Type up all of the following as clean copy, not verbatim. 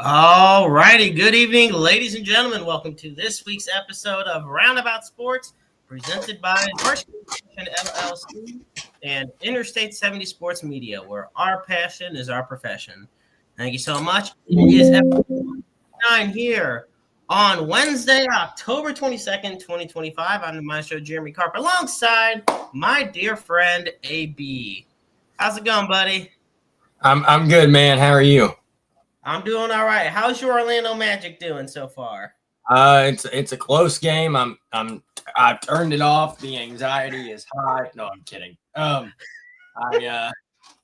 All righty. Good evening, ladies and gentlemen. Welcome to this week's episode of Roundabout Sports, presented by First LLC and Interstate 70 Sports Media, where our passion is our profession. Thank you so much. It is episode 9 here on Wednesday, October 22nd, 2025. I'm the Maestro, Jeremy Carp, alongside my dear friend, AB. How's it going, buddy? I'm good, man. How are you? I'm doing all right. How's your Orlando Magic doing so far? It's a close game. I've turned it off. The anxiety is high. No, I'm kidding. I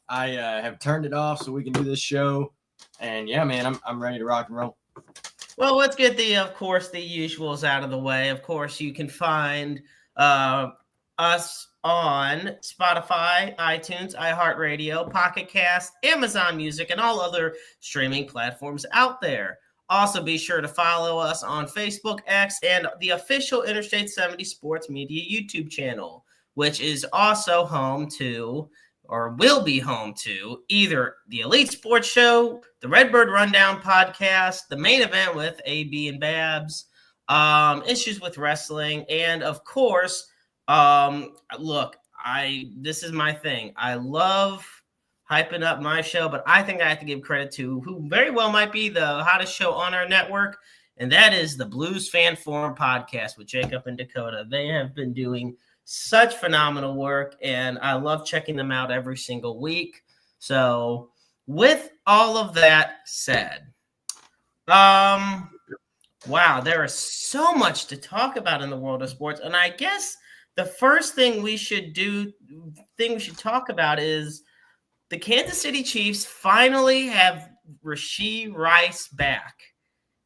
have turned it off so we can do this show. And yeah, man, I'm ready to rock and roll. Well, let's get the usuals out of the way. Of course, you can find us on Spotify, iTunes, iHeartRadio, Pocket Cast, Amazon Music, and all other streaming platforms out there. Also, be sure to follow us on Facebook, X, and the official Interstate 70 Sports Media YouTube channel, which is also home to, or will be home to, either the Elite Sports Show, the Redbird Rundown podcast, the main event with AB and Babs, Issues with Wrestling, and of course, look, this is my thing. I love hyping up my show, but I think I have to give credit to who very well might be the hottest show on our network, and that is the Blues Fan Forum podcast with Jacob and Dakota. They have been doing such phenomenal work, and I love checking them out every single week. So with all of that said, wow, there is so much to talk about in the world of sports, and I guess the first thing we should talk about is the Kansas City Chiefs finally have Rashee Rice back,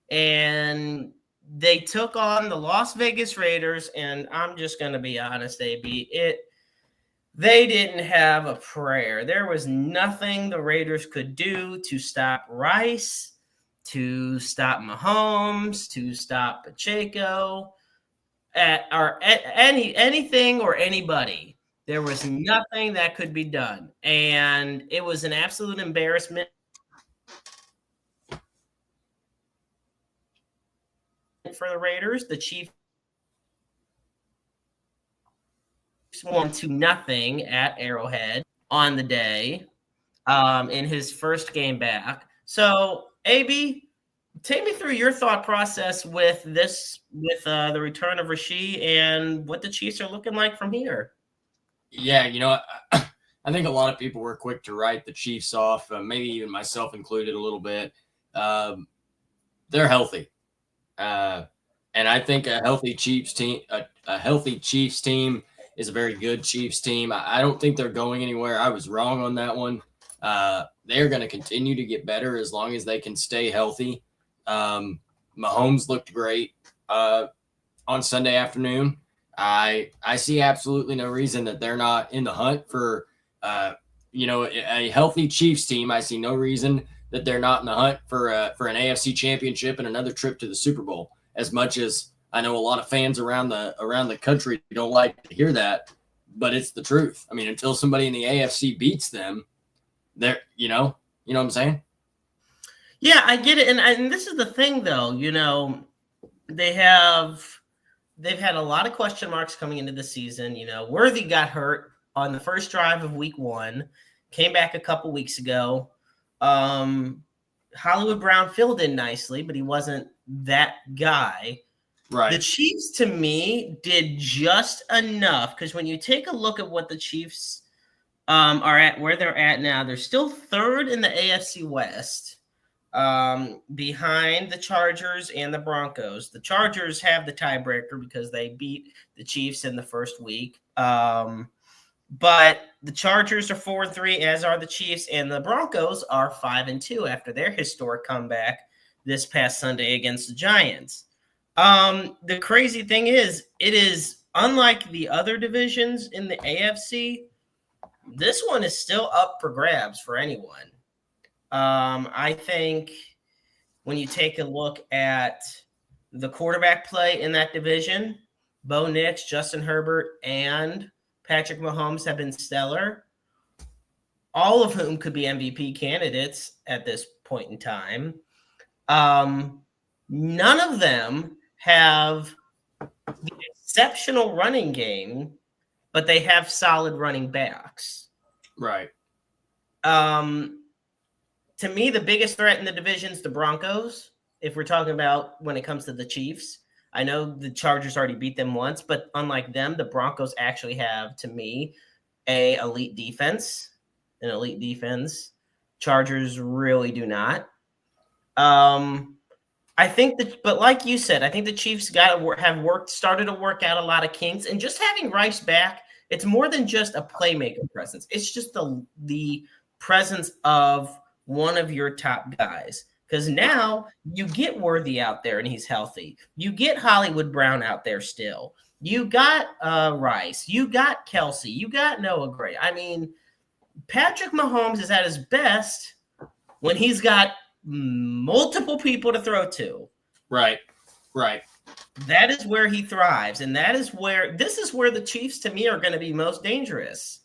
and they took on the Las Vegas Raiders, and I'm just going to be honest, AB, they didn't have a prayer. There was nothing the Raiders could do to stop Rice, to stop Mahomes, to stop Pacheco, anything or anybody. There was nothing that could be done, and it was an absolute embarrassment for the Raiders. The Chiefs won 2-0 at Arrowhead on the day in his first game back. So, AB, take me through your thought process with the return of Rashee and what the Chiefs are looking like from here. Yeah, I think a lot of people were quick to write the Chiefs off, maybe even myself included a little bit. They're healthy, and I think a healthy Chiefs team is a very good Chiefs team. I don't think they're going anywhere. I was wrong on that one. They're going to continue to get better as long as they can stay healthy. Mahomes looked great on Sunday afternoon. I see absolutely no reason that they're not in the hunt for a healthy Chiefs team. I see no reason that they're not in the hunt for an AFC championship and another trip to the Super Bowl. As much as I know a lot of fans around the country don't like to hear that, but it's the truth. I mean, until somebody in the AFC beats them, they're you know what I'm saying? Yeah, I get it, and this is the thing, though. They've had a lot of question marks coming into the season. Worthy got hurt on the first drive of week 1, came back a couple weeks ago. Hollywood Brown filled in nicely, but he wasn't that guy. Right. The Chiefs, to me, did just enough, because when you take a look at what the Chiefs are at, where they're at now, they're still third in the AFC West, behind the Chargers and the Broncos. The Chargers have the tiebreaker because they beat the Chiefs in the first week. But the Chargers are 4-3, as are the Chiefs, and the Broncos are 5-2 after their historic comeback this past Sunday against the Giants. The crazy thing is, it is unlike the other divisions in the AFC. This one is still up for grabs for anyone. I think when you take a look at the quarterback play in that division, Bo Nix, Justin Herbert, and Patrick Mahomes have been stellar, all of whom could be MVP candidates at this point in time. None of them have the exceptional running game, but they have solid running backs. Right. To me, the biggest threat in the division is the Broncos. If we're talking about when it comes to the Chiefs, I know the Chargers already beat them once, but unlike them, the Broncos actually have, to me, an elite defense. Chargers really do not. I think that, but like you said, I think the Chiefs started to work out a lot of kinks, and just having Rice back, it's more than just a playmaker presence. It's just the presence of one of your top guys. Because now you get Worthy out there and he's healthy. You get Hollywood Brown out there still. You got Rice. You got Kelsey. You got Noah Gray. I mean, Patrick Mahomes is at his best when he's got multiple people to throw to. Right. That is where he thrives. And this is where the Chiefs, to me, are going to be most dangerous.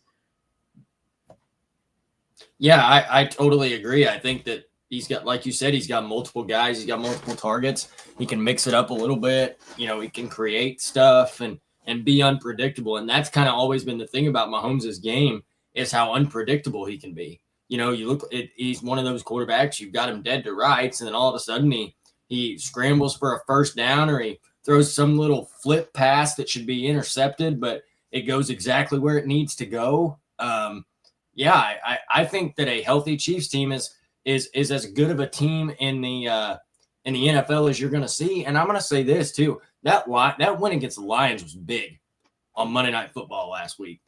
Yeah, I totally agree. I think that he's got, like you said, he's got multiple guys. He's got multiple targets. He can mix it up a little bit. He can create stuff and be unpredictable. And that's kind of always been the thing about Mahomes' game, is how unpredictable he can be. He's one of those quarterbacks, you've got him dead to rights, and then all of a sudden he scrambles for a first down, or he throws some little flip pass that should be intercepted, but it goes exactly where it needs to go. I think that a healthy Chiefs team is as good of a team in the NFL as you're going to see. And I'm going to say this too: that win against the Lions was big on Monday Night Football last week.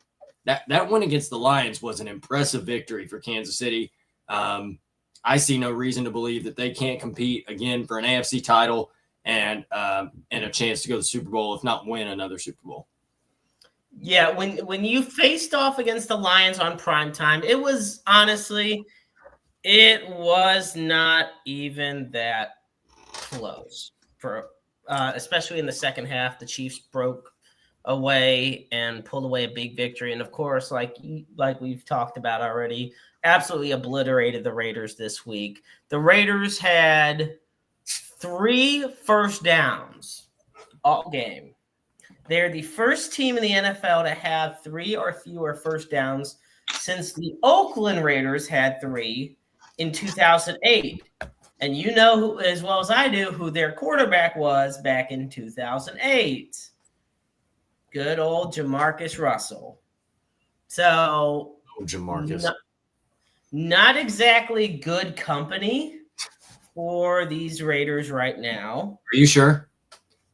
That win against the Lions was an impressive victory for Kansas City. I see no reason to believe that they can't compete again for an AFC title and a chance to go to the Super Bowl, if not win another Super Bowl. Yeah, when you faced off against the Lions on primetime, it was not even that close. Especially in the second half, the Chiefs broke away and pulled away a big victory. And of course, like we've talked about already, absolutely obliterated the Raiders this week. The Raiders had 3 first downs all game. They're the first team in the NFL to have 3 or fewer first downs since the Oakland Raiders had 3 in 2008. And you know as well as I do who their quarterback was back in 2008. Good old Jamarcus Russell. So, Jamarcus. Not exactly good company for these Raiders right now. Are you sure?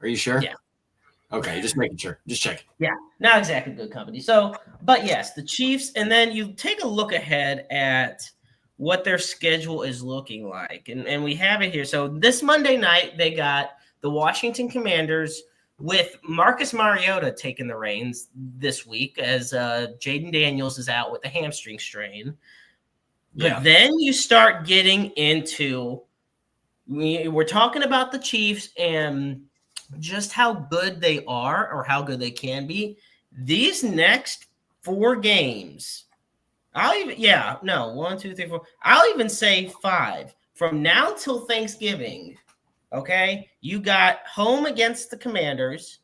Yeah. Okay, just making sure. Just checking. Yeah, not exactly good company. So, but yes, the Chiefs, and then you take a look ahead at what their schedule is looking like. And we have it here. So this Monday night, they got the Washington Commanders with Marcus Mariota taking the reins this week as Jaden Daniels is out with a hamstring strain. But then you start getting into, we're talking about the Chiefs and just how good they are or how good they can be. These next 4 games, I'll even say 5 from now till Thanksgiving. Okay, you got home against the Commanders.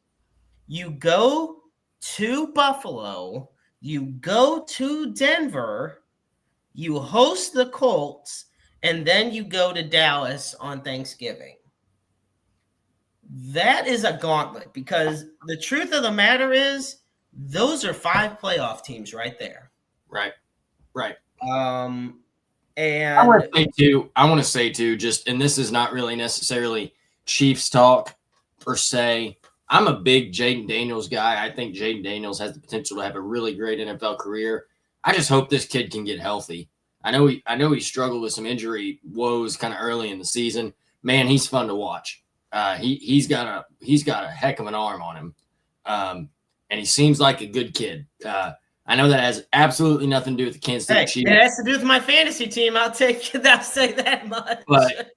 You go to Buffalo. You go to Denver. You host the Colts, and then you go to Dallas on Thanksgiving. That is a gauntlet because the truth of the matter is those are 5 playoff teams right there. Right. And I want to say too, just, and this is not really necessarily Chiefs talk per se. I'm a big Jaden Daniels guy. I think Jaden Daniels has the potential to have a really great NFL career. I just hope this kid can get healthy. I know he struggled with some injury woes kind of early in the season. Man, he's fun to watch. He's got a heck of an arm on him, and he seems like a good kid. I know that has absolutely nothing to do with the Kansas City Chiefs. It has to do with my fantasy team. I'll say that much.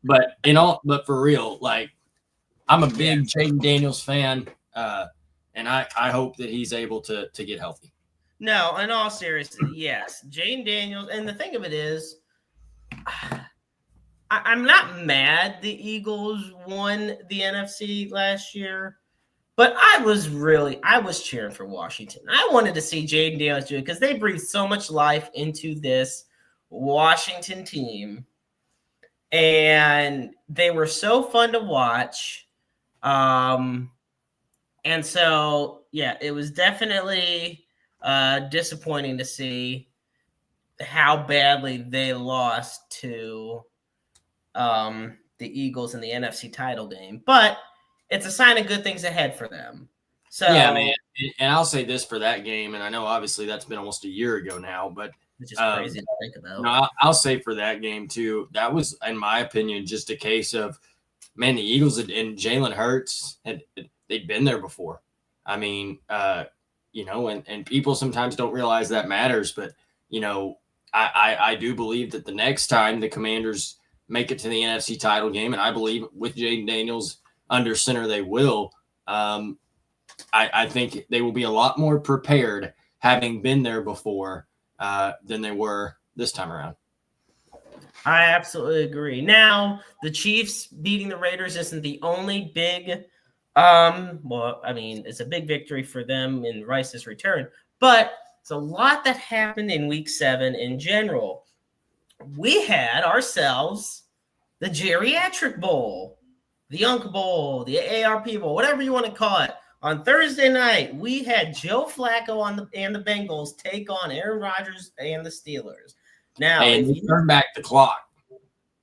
But for real, like, I'm a big Jaden Daniels fan, and I hope that he's able to get healthy. No, in all seriousness, yes, Jaden Daniels. And the thing of it is, I I'm not mad the Eagles won the NFC last year, but I was cheering for Washington. I wanted to see Jaden Daniels do it because they breathed so much life into this Washington team, and they were so fun to watch. And so, yeah, it was definitely disappointing to see how badly they lost to the Eagles in the NFC title game. But it's a sign of good things ahead for them. So yeah, man. And I'll say this for that game, and I know obviously that's been almost a year ago now, but which is crazy to think about. No, I'll say for that game too, that was, in my opinion, just a case of, man, the Eagles and Jalen Hurts they'd been there before. I mean, and people sometimes don't realize that matters, but I do believe that the next time the Commanders make it to the NFC title game, and I believe with Jaden Daniels under center they will. I think they will be a lot more prepared, having been there before, than they were this time around. I absolutely agree. Now, the Chiefs beating the Raiders isn't the only big it's a big victory for them in Rice's return, but it's a lot that happened in week 7 in general. We had ourselves the Geriatric Bowl, the Unk Bowl, the ARP Bowl, whatever you want to call it. On Thursday night, we had Joe Flacco and the Bengals take on Aaron Rodgers and the Steelers. Now, and we turned back the clock.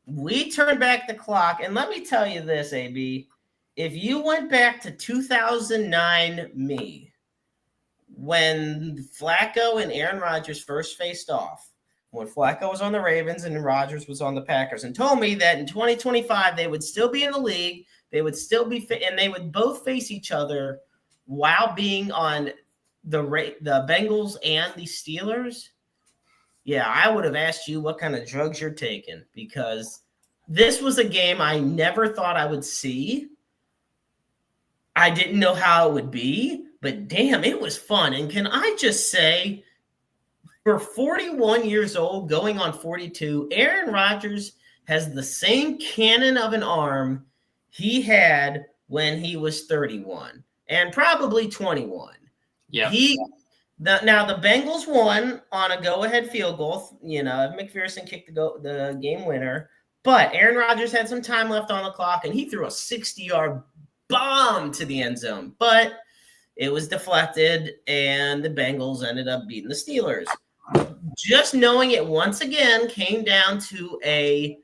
We turned back the clock, and let me tell you this, AB. If you went back to 2009 me, when Flacco and Aaron Rodgers first faced off, when Flacco was on the Ravens and Rodgers was on the Packers, and told me that in 2025 they would still be in the league, they would still be and they would both face each other while being on the Bengals and the Steelers. Yeah, I would have asked you what kind of drugs you're taking, because this was a game I never thought I would see. I didn't know how it would be, but damn, it was fun. And can I just say, for 41 years old, going on 42, Aaron Rodgers has the same cannon of an arm he had when he was 31 and probably 21. Yeah. Now the Bengals won on a go-ahead field goal. McPherson kicked the game winner, but Aaron Rodgers had some time left on the clock, and he threw a 60-yard bomb to the end zone, but it was deflected, and the Bengals ended up beating the Steelers. Just knowing it once again came down to a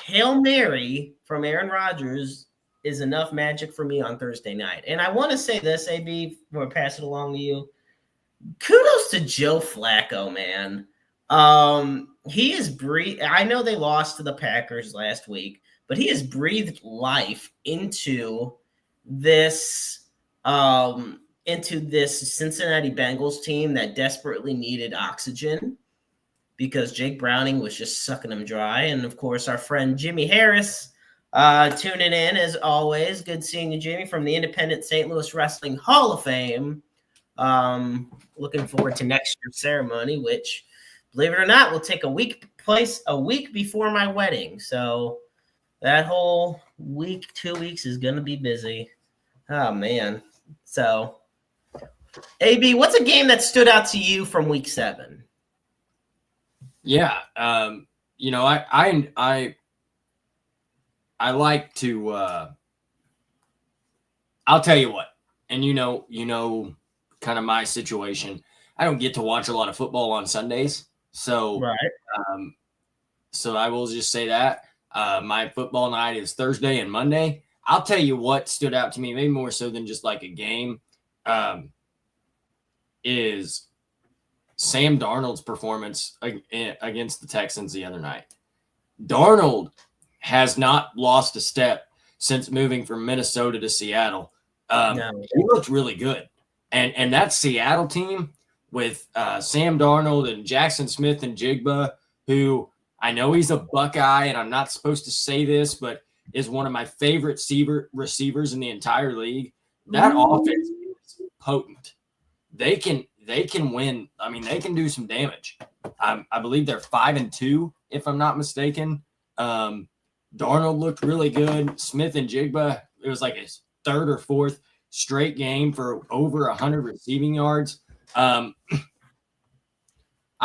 Hail Mary from Aaron Rodgers is enough magic for me on Thursday night. And I want to say this, AB, before I pass it along to you. Kudos to Joe Flacco, man. He is I know they lost to the Packers last week, but he has breathed life into this Cincinnati Bengals team that desperately needed oxygen because Jake Browning was just sucking them dry. And of course, our friend Jimmy Harris tuning in as always. Good seeing you, Jimmy, from the Independent St. Louis Wrestling Hall of Fame. Looking forward to next year's ceremony, which, believe it or not, will take a week before my wedding. So that whole week, 2 weeks is going to be busy. Oh, man. So, AB, what's a game that stood out to you from week 7? Yeah. I like to, I'll tell you what, and kind of my situation. I don't get to watch a lot of football on Sundays. So, right. So I will just say that my football night is Thursday and Monday. I'll tell you what stood out to me, maybe more so than just like a game, is Sam Darnold's performance against the Texans the other night. Darnold has not lost a step since moving from Minnesota to Seattle. No. He looked really good. And that Seattle team with Sam Darnold and Jackson Smith and Jigba, who I know he's a Buckeye, and I'm not supposed to say this, but is one of my favorite receivers in the entire league. That offense is potent. They can win. I mean, they can do some damage. I believe they're 5-2, if I'm not mistaken. Darnold looked really good. Smith and Jigba, it was like his third or fourth straight game for over 100 receiving yards. I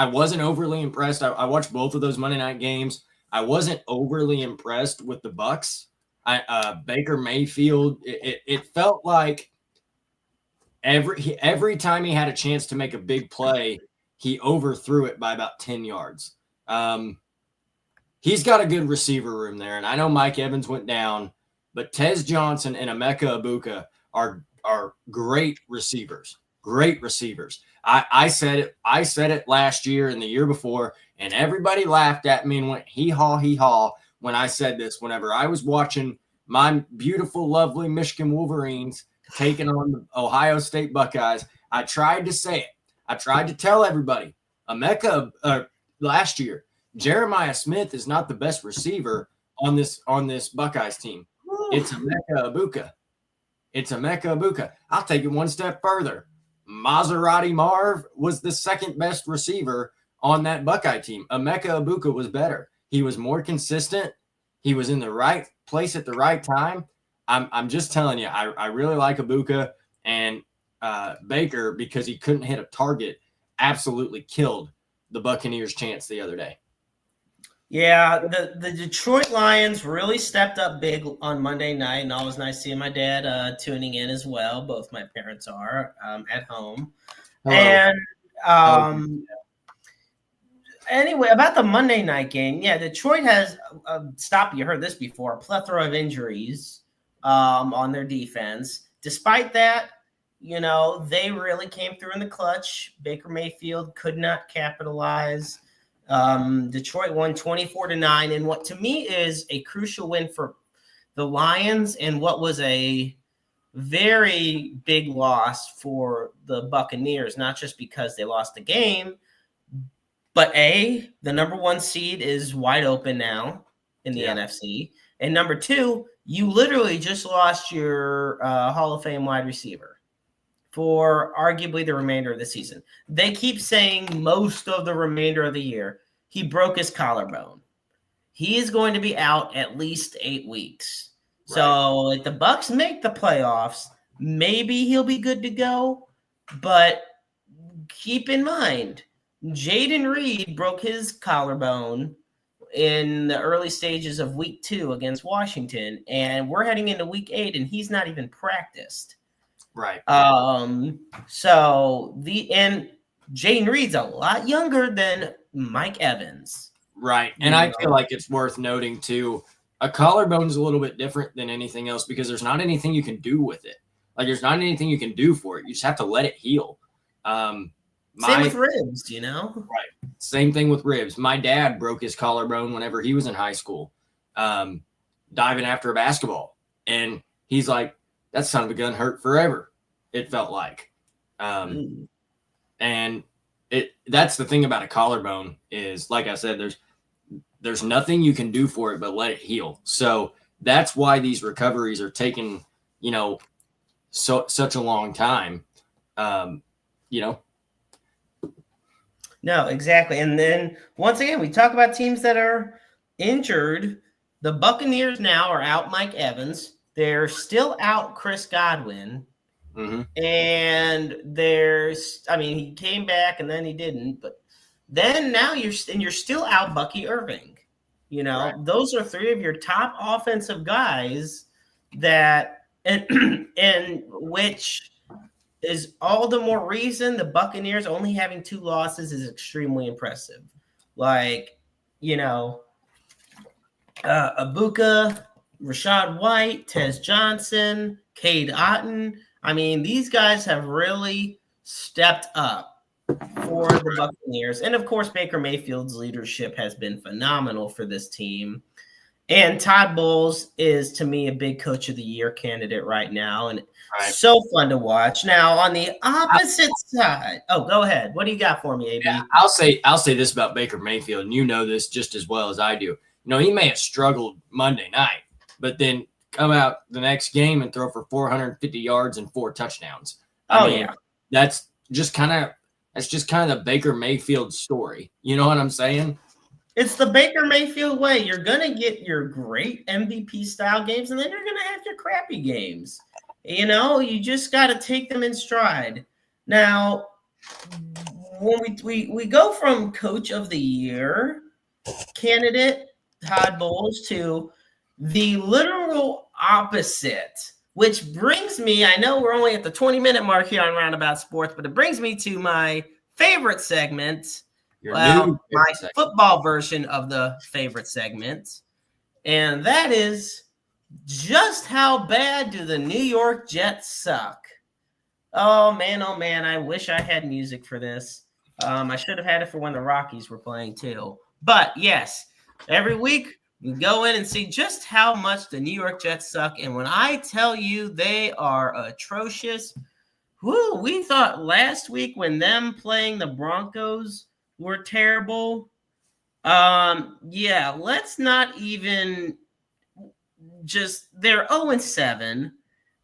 wasn't overly impressed. I watched both of those Monday night games. I wasn't overly impressed with the Bucs. Baker Mayfield, it felt like every time he had a chance to make a big play, he overthrew it by about 10 yards. He's got a good receiver room there, and I know Mike Evans went down, but Tez Johnson and Emeka Egbuka are great receivers. Great receivers. I said it last year and the year before, and everybody laughed at me and went hee haw when I said this. Whenever I was watching my beautiful, lovely Michigan Wolverines taking on the Ohio State Buckeyes, I tried to say it. I tried to tell everybody. Last year, Jeremiah Smith is not the best receiver on this Buckeyes team. It's Emeka Egbuka. I'll take it one step further. Maserati Marv was the second best receiver on that Buckeye team. Emeka Egbuka was better. He was more consistent. He was in the right place at the right time. I'm just telling you, I really like Egbuka, and Baker, because he couldn't hit a target, absolutely killed the Buccaneers' chance the other day. Yeah, the Detroit Lions really stepped up big on Monday night, and always nice seeing my dad tuning in as well. Both my parents are at home. Hello. And anyway, about the Monday night game, yeah, Detroit has you heard this before, a plethora of injuries on their defense. Despite that, they really came through in the clutch. Baker Mayfield could not capitalize. Detroit won 24-9 in what to me is a crucial win for the Lions and what was a very big loss for the Buccaneers, not just because they lost the game, but the number one seed is wide open now in the NFC. And number two, you literally just lost your Hall of Fame wide receiver for arguably the remainder of the season. They keep saying most of the remainder of the year. He broke his collarbone. He is going to be out at least 8 weeks. Right. So if the Bucs make the playoffs, maybe he'll be good to go. But keep in mind, Jaden Reed broke his collarbone in the early stages of week 2 against Washington, and we're heading into week 8, and he's not even practiced. Right. So Jaden Reed's a lot younger than Mike Evans. Right. And I feel like it's worth noting too, a collarbone is a little bit different than anything else because there's not anything you can do with it. Like there's not anything you can do for it. You just have to let it heal. Same with ribs, Right. Same thing with ribs. My dad broke his collarbone whenever he was in high school, diving after a basketball. And he's like, that son of a gun hurt forever. It felt like. And that's the thing about a collarbone is, like I said, there's nothing you can do for it but let it heal. So that's why these recoveries are taking, such a long time. No, exactly. And then once again, we talk about teams that are injured. The Buccaneers now are out Mike Evans. They're still out Chris Godwin. Mm-hmm. And he came back and then he didn't. But then now you're still out Bucky Irving. Right. Those are 3 of your top offensive guys that and which is all the more reason the Buccaneers only having 2 losses is extremely impressive. Like, Egbuka, Rashad White, Tez Johnson, Cade Otton. I mean, these guys have really stepped up for the Buccaneers. And, of course, Baker Mayfield's leadership has been phenomenal for this team. And Todd Bowles is, to me, a big Coach of the Year candidate right now. And so fun to watch. Now, on the opposite side – go ahead. What do you got for me, AB? Yeah, I'll say this about Baker Mayfield, and you know this just as well as I do. He may have struggled Monday night, but then come out the next game and throw for 450 yards and 4 touchdowns. I mean, that's just kind of the Baker Mayfield story. You know what I'm saying? It's the Baker Mayfield way. You're going to get your great MVP style games, and then you're going to have your crappy games. You just got to take them in stride. Now, when we go from Coach of the Year candidate Todd Bowles to the literal opposite, which brings me, I know we're only at the 20-minute mark here on Roundabout Sports, but it brings me to my favorite segment. My football version of the favorite segment. And that is, just how bad do the New York Jets suck? Oh, man, I wish I had music for this. I should have had it for when the Rockies were playing too. But yes, every week we go in and see just how much the New York Jets suck. And when I tell you they are atrocious, we thought last week when them playing the Broncos were terrible. Let's not even they're 0-7.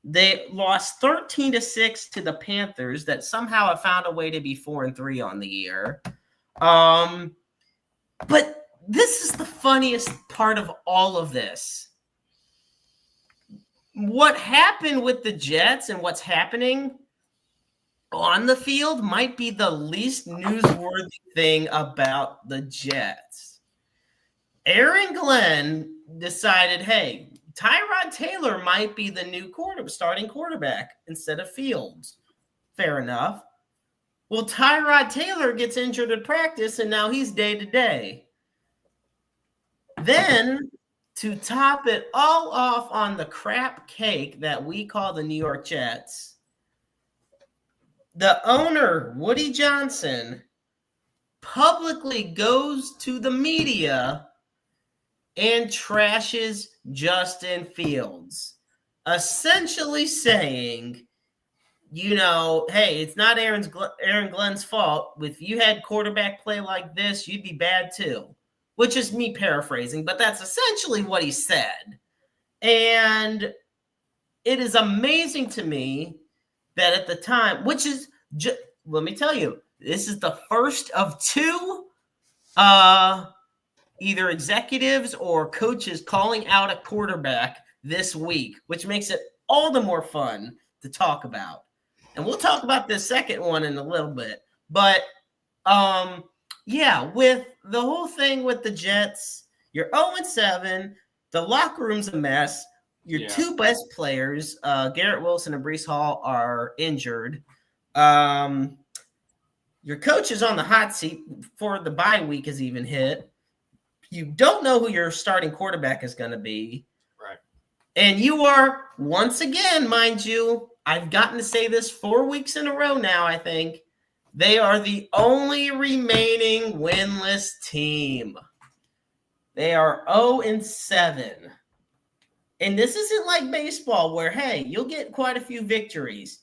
They lost 13-6 to the Panthers that somehow have found a way to be 4-3 on the year. But this is the funniest part of all of this. What happened with the Jets and what's happening on the field might be the least newsworthy thing about the Jets. Aaron Glenn decided, hey, Tyrod Taylor might be the new starting quarterback instead of Fields. Fair enough. Well, Tyrod Taylor gets injured at practice, and now he's day-to-day. Then, to top it all off on the crap cake that we call the New York Jets, the owner, Woody Johnson, publicly goes to the media and trashes Justin Fields, essentially saying, hey, it's not Aaron Glenn's fault. If you had quarterback play like this, you'd be bad too, which is me paraphrasing, but that's essentially what he said. And it is amazing to me that at the time, which is, let me tell you, this is the first of two either executives or coaches calling out a quarterback this week, which makes it all the more fun to talk about. And we'll talk about this second one in a little bit. But, with the whole thing with the Jets, you're 0-7, the locker room's a mess. Your two best players, Garrett Wilson and Breece Hall, are injured. Your coach is on the hot seat before the bye week has even hit. You don't know who your starting quarterback is going to be. Right. And you are, once again, mind you, I've gotten to say this 4 weeks in a row now, I think, they are the only remaining winless team. They are 0-7. And this isn't like baseball where, hey, you'll get quite a few victories.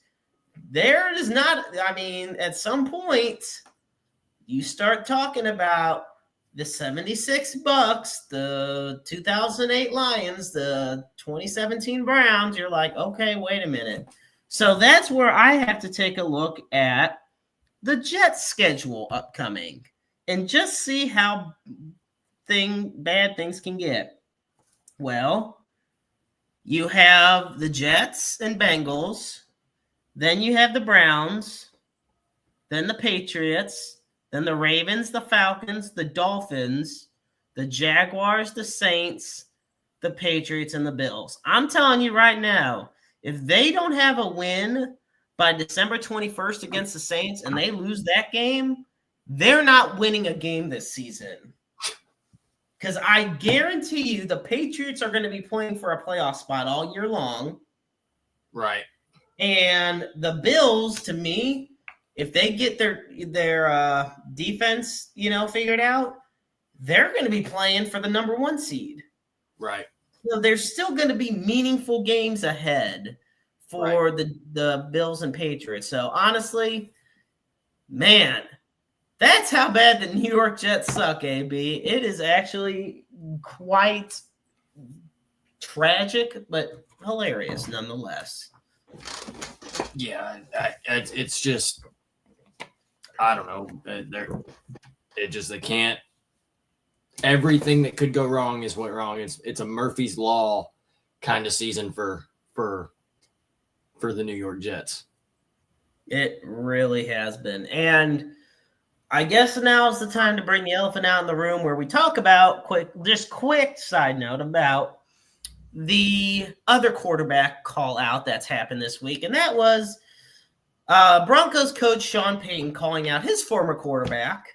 There is not, at some point, you start talking about the 76 Bucks, the 2008 Lions, the 2017 Browns. You're like, okay, wait a minute. So that's where I have to take a look at the Jets schedule upcoming and just see how bad things can get. Well, you have the Jets and Bengals, then you have the Browns, then the Patriots, then the Ravens, the Falcons, the Dolphins, the Jaguars, the Saints, the Patriots, and the Bills. I'm telling you right now, if they don't have a win by December 21st against the Saints and they lose that game, they're not winning a game this season. Because I guarantee you the Patriots are going to be playing for a playoff spot all year long. Right. And the Bills, to me, if they get their defense, figured out, they're going to be playing for the number 1 seed. Right. So there's still going to be meaningful games ahead for the Bills and Patriots. So honestly, man, that's how bad the New York Jets suck, AB. It is actually quite tragic, but hilarious nonetheless. Yeah, it's just, I don't know. They can't. everything that could go wrong is went wrong. It's a Murphy's Law kind of season for the New York Jets. It really has been. And I guess now is the time to bring the elephant out in the room where we talk about quick side note about the other quarterback call out that's happened this week. And that was Broncos coach Sean Payton calling out his former quarterback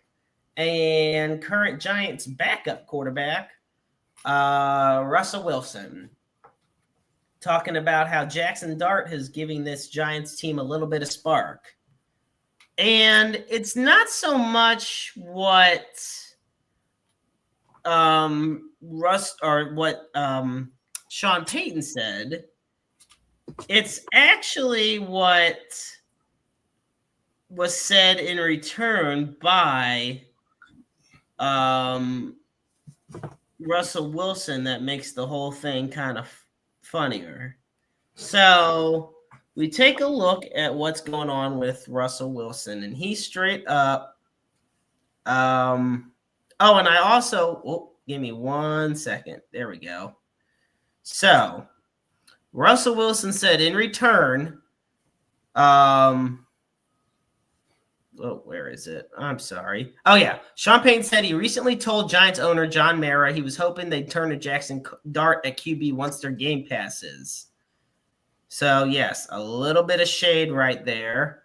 and current Giants backup quarterback, Russell Wilson, talking about how Jackson Dart is giving this Giants team a little bit of spark. And it's not so much what Sean Payton said. It's actually what was said in return by Russell Wilson that makes the whole thing kind of funnier. So we take a look at what's going on with Russell Wilson, and he's straight up. And I also give me 1 second. There we go. So Russell Wilson said in return, where is it? I'm sorry. Oh, yeah. Sean Payton said he recently told Giants owner John Mara he was hoping they'd turn to Jackson Dart at QB once their game passes. So, yes, a little bit of shade right there.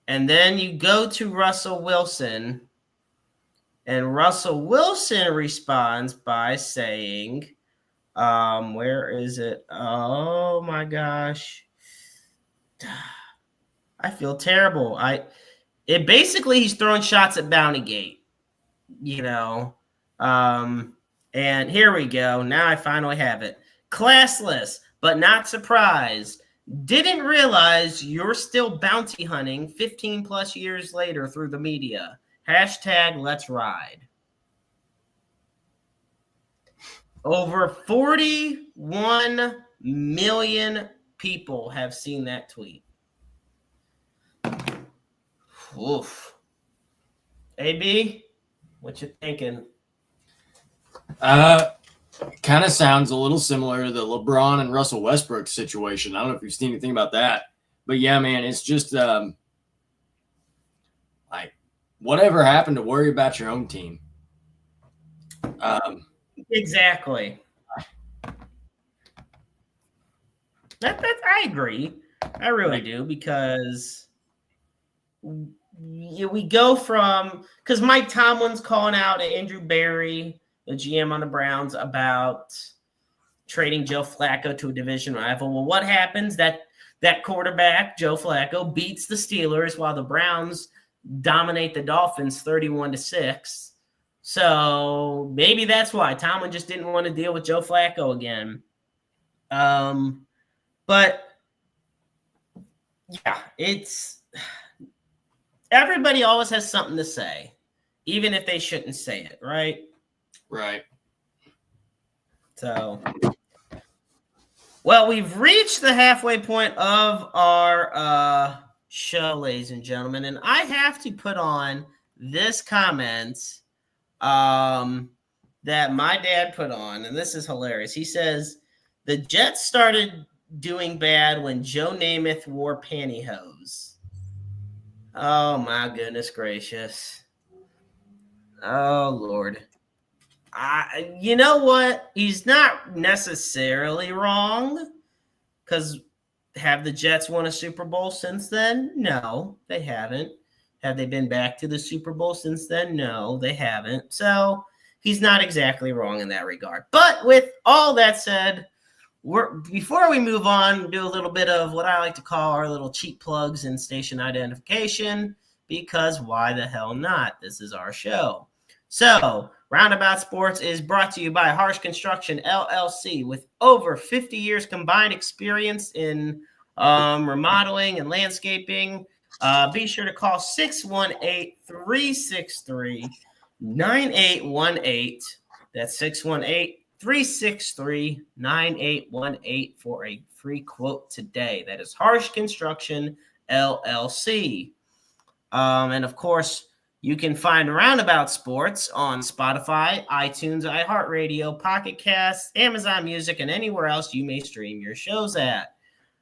And then you go to Russell Wilson, and Russell Wilson responds by saying, where is it? Oh, my gosh. I feel terrible. He's throwing shots at Bountygate, and here we go. Now I finally have it. Classless, but not surprised. Didn't realize you're still bounty hunting 15 plus years later through the media. Hashtag let's ride. Over 41 million people have seen that tweet. Oof. AB, what you thinking? Kind of sounds a little similar to the LeBron and Russell Westbrook situation. I don't know if you've seen anything about that, but yeah, man, it's just like whatever happened to worry about your own team. Exactly. I agree. I really do, because we go from, because Mike Tomlin's calling out Andrew Berry, the GM on the Browns, about trading Joe Flacco to a division rival. Well, what happens? That quarterback, Joe Flacco, beats the Steelers while the Browns dominate the Dolphins 31-6. So maybe that's why Tomlin just didn't want to deal with Joe Flacco again. But yeah, it's everybody always has something to say, even if they shouldn't say it, right? Right. So, well, we've reached the halfway point of our show, ladies and gentlemen, and I have to put on this comment that my dad put on, and this is hilarious. He says, the Jets started doing bad when Joe Namath wore pantyhose. Oh, my goodness gracious. Oh, Lord. You know what? He's not necessarily wrong, because have the Jets won a Super Bowl since then? No, they haven't. Have they been back to the Super Bowl since then? No, they haven't. So he's not exactly wrong in that regard. But with all that said, before we move on, do a little bit of what I like to call our little cheap plugs and station identification, because why the hell not? This is our show. So Roundabout Sports is brought to you by Harsh Construction, LLC, with over 50 years combined experience in remodeling and landscaping. Be sure to call 618-363-9818. That's 618-363-9818 for a free quote today. That is Harsh Construction, LLC. And of course, You can find Roundabout Sports on Spotify, iTunes, iHeartRadio, Pocket Casts, Amazon Music, and anywhere else you may stream your shows at.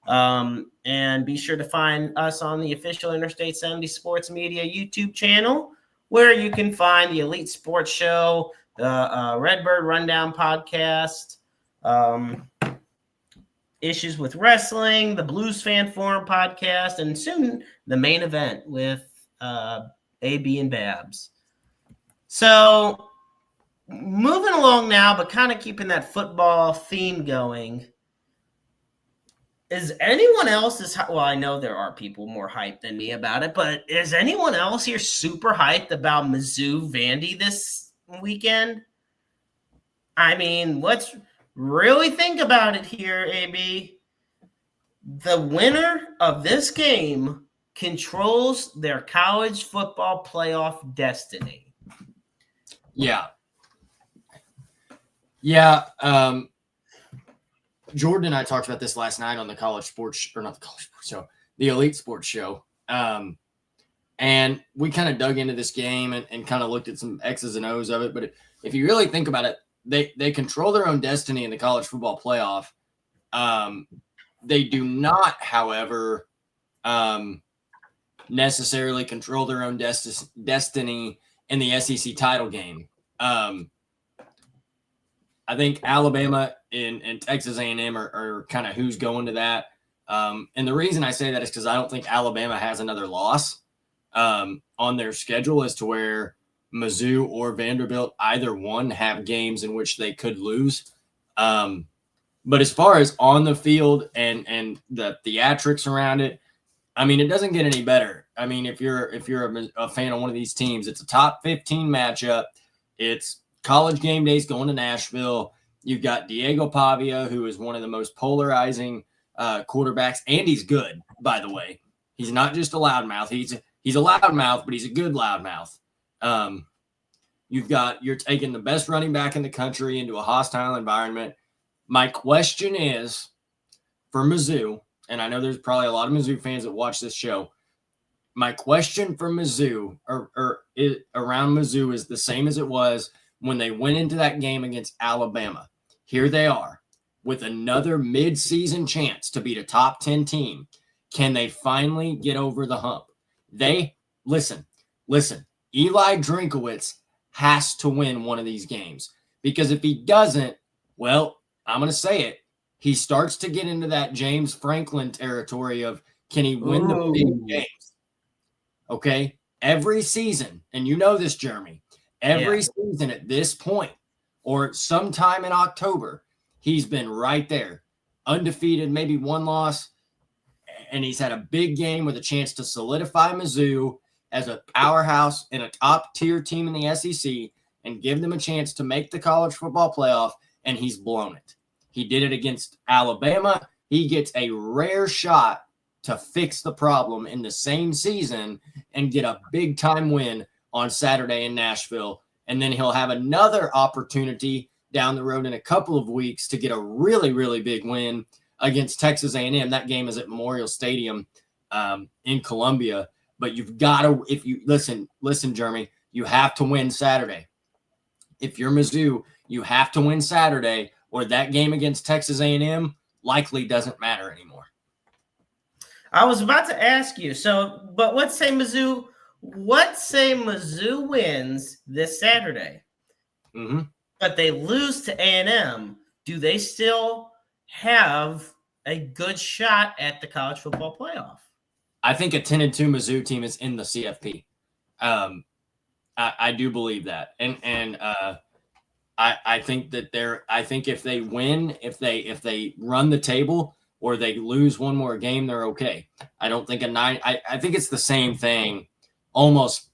And be sure to find us on the official Interstate 70 Sports Media YouTube channel, where you can find the Elite Sports Show, the Redbird Rundown podcast, Issues with Wrestling, the Blues Fan Forum podcast, and soon the main event with AB and Babs. So moving along now, but kind of keeping that football theme going. Is anyone else well, I know there are people more hyped than me about it, but is anyone else here super hyped about Mizzou Vandy this weekend? I mean, let's really think about it here, AB. The winner of this game controls their college football playoff destiny. Yeah. Jordan and I talked about this last night on the college sports, or not the college sports show, the Elite Sports Show. And we kind of dug into this game and kind of looked at some X's and O's of it. But if you really think about it, they control their own destiny in the college football playoff. They do not, however, necessarily control their own destiny in the SEC title game. I think Alabama and Texas A&M are kind of who's going to that. And the reason I say that is because I don't think Alabama has another loss on their schedule as to where Mizzou or Vanderbilt, either one, have games in which they could lose. But as far as on the field and the theatrics around it, I mean, it doesn't get any better. I mean, if you're a fan of one of these teams, it's a top 15 matchup. It's college game days going to Nashville. You've got Diego Pavia, who is one of the most polarizing quarterbacks, and he's good, by the way. He's not just a loudmouth. He's a loudmouth, but he's a good loudmouth. You're taking the best running back in the country into a hostile environment. My question is for Mizzou, and I know there's probably a lot of Mizzou fans that watch this show. My question for Mizzou or around Mizzou is the same as it was when they went into that game against Alabama. Here they are with another mid-season chance to beat a top 10 team. Can they finally get over the hump? Listen, Eli Drinkowitz has to win one of these games, because if he doesn't, well, I'm going to say it. He starts to get into that James Franklin territory of, can he win the big games? Okay. Every season, and you know this, Jeremy, every season at this point, or sometime in October, he's been right there, undefeated, maybe one loss, and he's had a big game with a chance to solidify Mizzou as a powerhouse and a top-tier team in the SEC and give them a chance to make the college football playoff, and he's blown it. He did it against Alabama. He gets a rare shot to fix the problem in the same season and get a big-time win on Saturday in Nashville. And then he'll have another opportunity down the road in a couple of weeks to get a really, really big win against Texas A&M. That game is at Memorial Stadium in Columbia. But you've got to, if you listen, Jeremy, you have to win Saturday. If you're Mizzou, you have to win Saturday, or that game against Texas A&M likely doesn't matter anymore. I was about to ask you. But let's say Mizzou wins this Saturday, but they lose to A&M. Do they still have a good shot at the college football playoff? I think a 10-2 Mizzou team is in the CFP. I do believe that, and I think that I think if they win, if they run the table, or they lose one more game, they're okay. I don't think I think it's the same thing, almost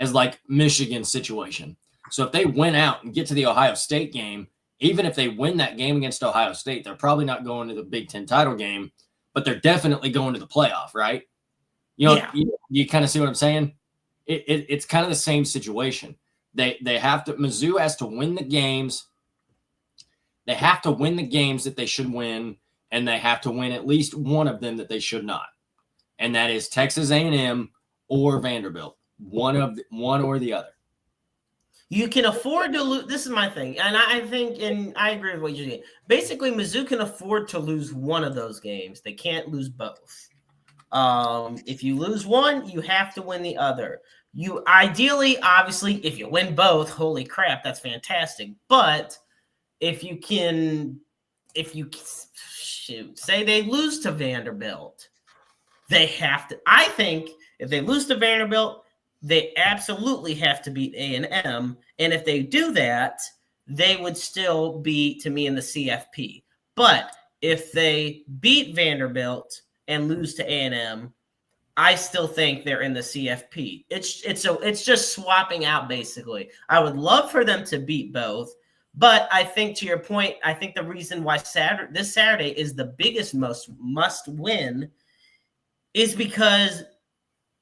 as like Michigan's situation. So if they win out and get to the Ohio State game, even if they win that game against Ohio State, they're probably not going to the Big Ten title game, but they're definitely going to the playoff, right? You kind of see what I'm saying? It's kind of the same situation. They have to, Mizzou has to win the games. They have to win the games that they should win, and they have to win at least one of them that they should not. And that is Texas A&M or Vanderbilt. one or the other. You can afford to lose. This is my thing. And I think, and I agree with what you're saying. Basically, Mizzou can afford to lose one of those games. They can't lose both. If you lose one, you have to win the other. You ideally, obviously, if you win both, holy crap, that's fantastic. But if you say they lose to Vanderbilt, they have to. I think if they lose to Vanderbilt, they absolutely have to beat A&M. And if they do that, they would still be, to me, in the CFP. But if they beat Vanderbilt and lose to A&M, I still think they're in the CFP. It's just swapping out, basically. I would love for them to beat both. But I think, to your point, I think the reason why this Saturday is the biggest must win is because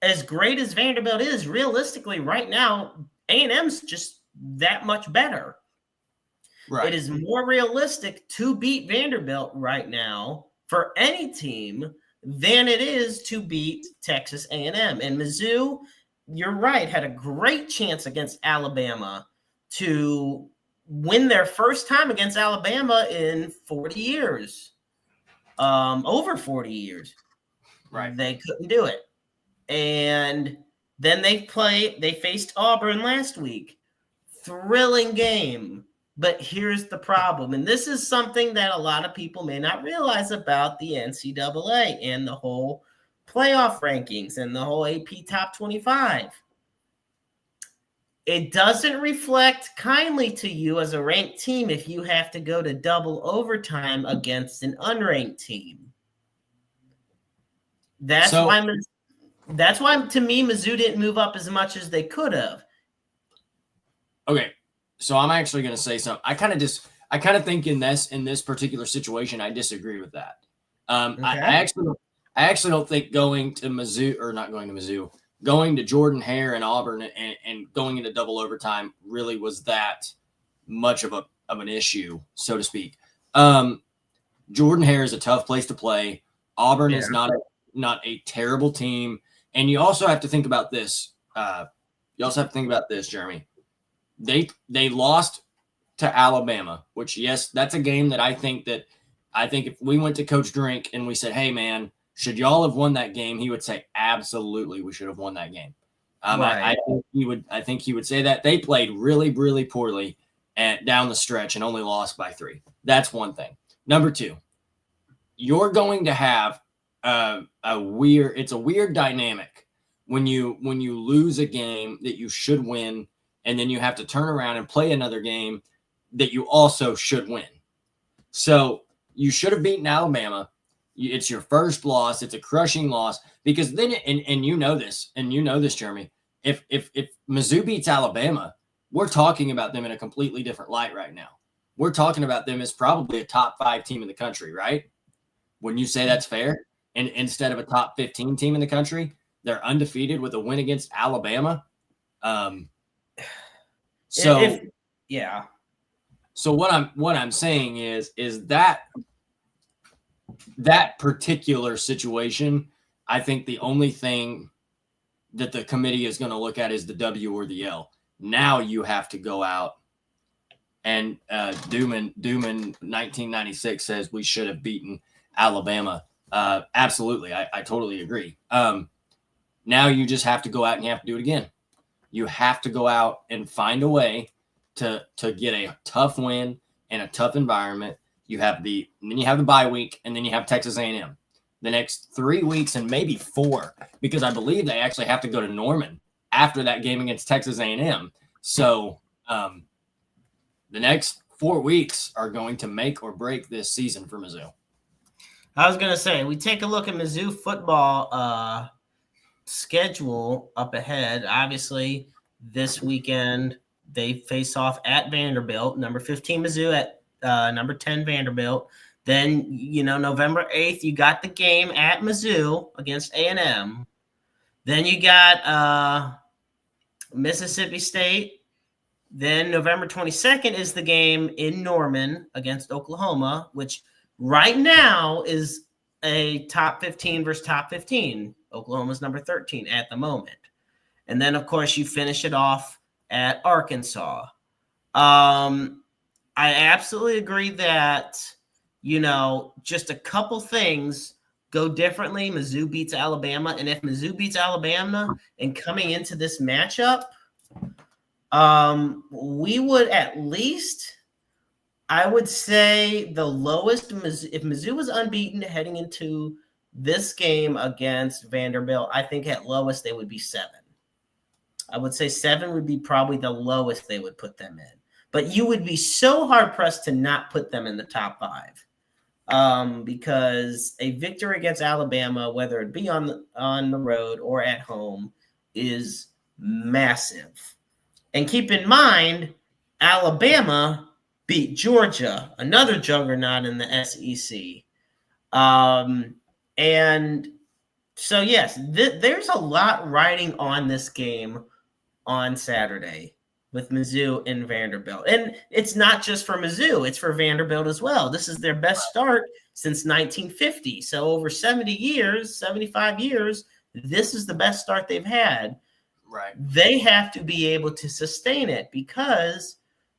as great as Vanderbilt is, realistically, right now, A&M's just that much better. Right. It is more realistic to beat Vanderbilt right now for any team than it is to beat Texas A&M. And Mizzou, you're right, had a great chance against Alabama to win their first time against Alabama in 40 years, over 40 years. Right. They couldn't do it. And then they faced Auburn last week. Thrilling game. But here's the problem. And this is something that a lot of people may not realize about the NCAA and the whole playoff rankings and the whole AP Top 25. It doesn't reflect kindly to you as a ranked team if you have to go to double overtime against an unranked team. That's why, to me, Mizzou didn't move up as much as they could have. Okay, so I'm actually going to say something. I kind of think in this particular situation, I disagree with that. Okay. I actually don't think going to Jordan-Hare and Auburn and going into double overtime really was that much of an issue, so to speak. Jordan-Hare is a tough place to play. Auburn is not a terrible team. And you also have to think about this. Jeremy. They lost to Alabama, which, yes, that's a game that I think if we went to Coach Drink and we said, hey, man, should y'all have won that game? He would say, absolutely, we should have won that game. Right. I think he would say that. They played really, really poorly down the stretch and only lost by 3. That's one thing. Number 2, you're going to have it's a weird dynamic when you lose a game that you should win, and then you have to turn around and play another game that you also should win. So you should have beaten Alabama. It's your first loss. It's a crushing loss because then, and you know this, Jeremy, if Mizzou beats Alabama, we're talking about them in a completely different light right now. We're talking about them as probably a top 5 team in the country, right? Wouldn't you say that's fair? And instead of a top 15 team in the country, they're undefeated with a win against Alabama. So what I'm saying is that particular situation, I think the only thing that the committee is going to look at is the W or the L. Now you have to go out and Dooman 1996 says we should have beaten Alabama. Absolutely. I totally agree. Now you just have to go out and you have to do it again. You have to go out and find a way to get a tough win in a tough environment. Then you have the bye week, and then you have Texas A&M. The next 3 weeks and maybe 4, because I believe they actually have to go to Norman after that game against Texas A&M. So the next 4 weeks are going to make or break this season for Mizzou. I was going to say, we take a look at Mizzou football schedule up ahead. Obviously, this weekend they face off at Vanderbilt, number 15 Mizzou at number 10 Vanderbilt. Then, November 8th, you got the game at Mizzou against A&M. Then you got Mississippi State. Then November 22nd is the game in Norman against Oklahoma, which right now is a top 15 versus top 15. Oklahoma's number 13 at the moment. And then, of course, you finish it off at Arkansas. I absolutely agree that, just a couple things go differently. Mizzou beats Alabama. And if Mizzou beats Alabama and coming into this matchup, we would at least, I would say the lowest, if Mizzou was unbeaten heading into this game against Vanderbilt, I think at lowest they would be 7. I would say 7 would be probably the lowest they would put them in. But you would be so hard-pressed to not put them in the top 5. Because a victory against Alabama, whether it be on the road or at home, is massive. And keep in mind, Alabama beat Georgia, another juggernaut in the SEC. And so, yes, there's a lot riding on this game on Saturday with Mizzou and Vanderbilt. And it's not just for Mizzou, it's for Vanderbilt as well. This is their best start since 1950. So over 75 years, this is the best start they've had. Right. They have to be able to sustain it because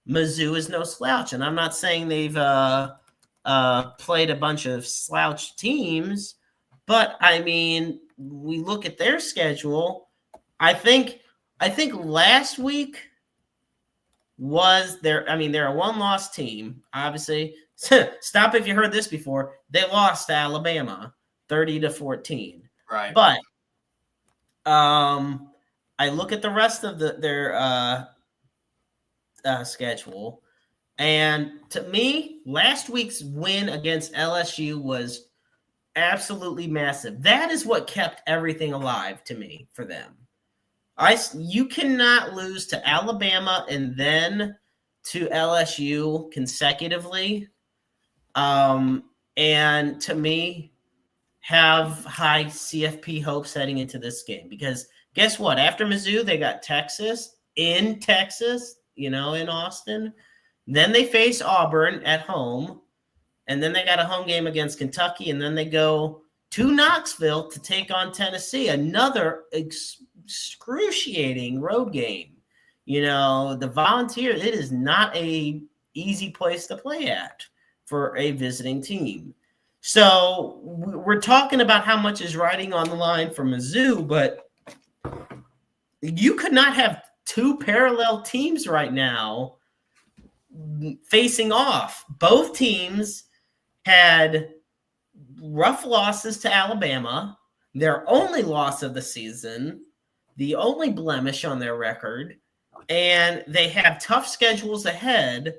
Mizzou is no slouch. And I'm not saying they've played a bunch of slouch teams, but I mean, we look at their schedule. I think last week was they're a one-loss team, obviously. Stop if you heard this before. They lost to Alabama 30-14. Right. But I look at the rest of their schedule, and to me, last week's win against LSU was absolutely massive. That is what kept everything alive to me for them. You cannot lose to Alabama and then to LSU consecutively, and to me, have high CFP hopes heading into this game. Because guess what? After Mizzou, they got Texas, in Austin. Then they face Auburn at home, and then they got a home game against Kentucky, and then they go to Knoxville to take on Tennessee, another excruciating road game. The Volunteers, it is not a easy place to play at for a visiting team. So we're talking about how much is riding on the line for Mizzou, but you could not have 2 parallel teams right now facing off. Both teams had rough losses to Alabama, their only loss of the season, the only blemish on their record, and they have tough schedules ahead,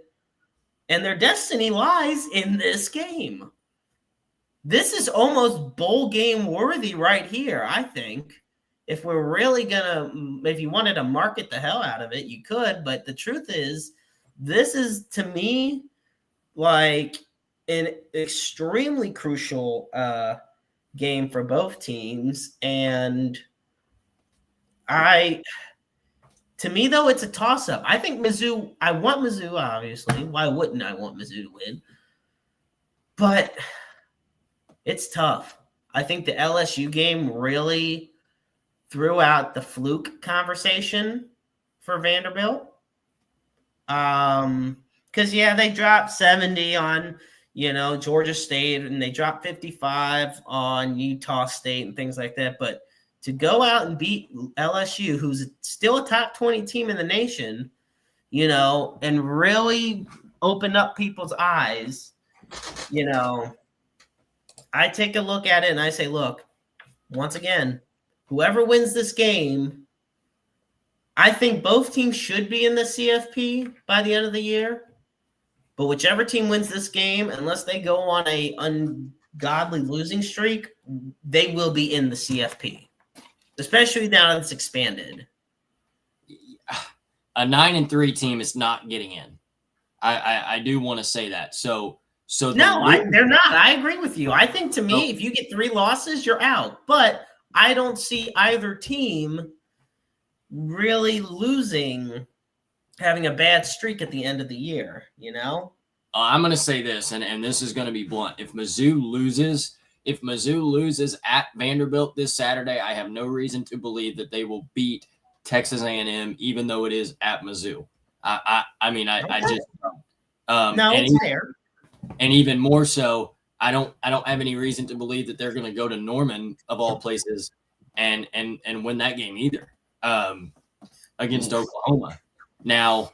and their destiny lies in this game. This is almost bowl game worthy right here, I think. If we're really if you wanted to market the hell out of it, you could, but the truth is, this is, to me, like an extremely crucial game for both teams. And to me, though, it's a toss-up. I think Mizzou, I want Mizzou, obviously. Why wouldn't I want Mizzou to win? But it's tough. I think the LSU game really threw out the fluke conversation for Vanderbilt. Because, they dropped 70 on, Georgia State, and they dropped 55 on Utah State and things like that. But to go out and beat LSU, who's still a top 20 team in the nation, and really open up people's eyes, I take a look at it and I say, look, once again, whoever wins this game, I think both teams should be in the CFP by the end of the year. But whichever team wins this game, unless they go on a ungodly losing streak, they will be in the CFP, especially now that it's expanded. A 9-3 team is not getting in. I do want to say that. They're not. I agree with you. I think, to me, if you get 3 losses, you're out. But I don't see either team really having a bad streak at the end of the year, I'm going to say this, and this is going to be blunt. If Mizzou loses at Vanderbilt this Saturday, I have no reason to believe that they will beat Texas A&M, even though it is at Mizzou. I just don't. No, and it's fair. And even more so, I don't have any reason to believe that they're going to go to Norman of all places and win that game either against Oklahoma. Now,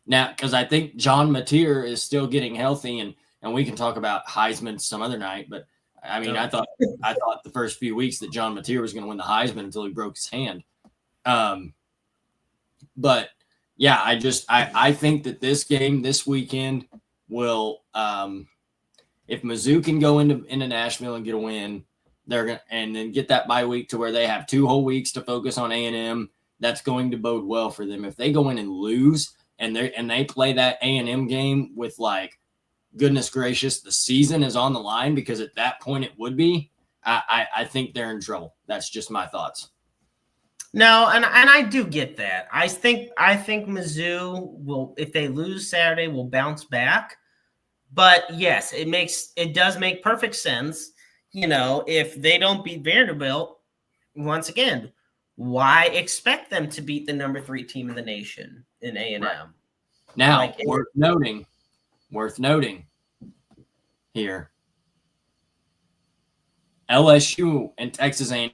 because I think John Mateer is still getting healthy, and we can talk about Heisman some other night. But I mean, I thought the first few weeks that John Mateer was going to win the Heisman until he broke his hand. But yeah, I think that this game this weekend will, if Mizzou can go into Nashville and get a win, and then get that bye week to where they have 2 whole weeks to focus on A&M. That's going to bode well for them. If they go in and lose and they play that A&M game with like, goodness gracious, the season is on the line, because at that point it would be. I think they're in trouble. That's just my thoughts. No, and I do get that. I think Mizzou will, if they lose Saturday, will bounce back. But yes, it does make perfect sense. If they don't beat Vanderbilt, once again, why expect them to beat the number 3 team in the nation in A&M? Right. Now, worth noting here, LSU and Texas A&M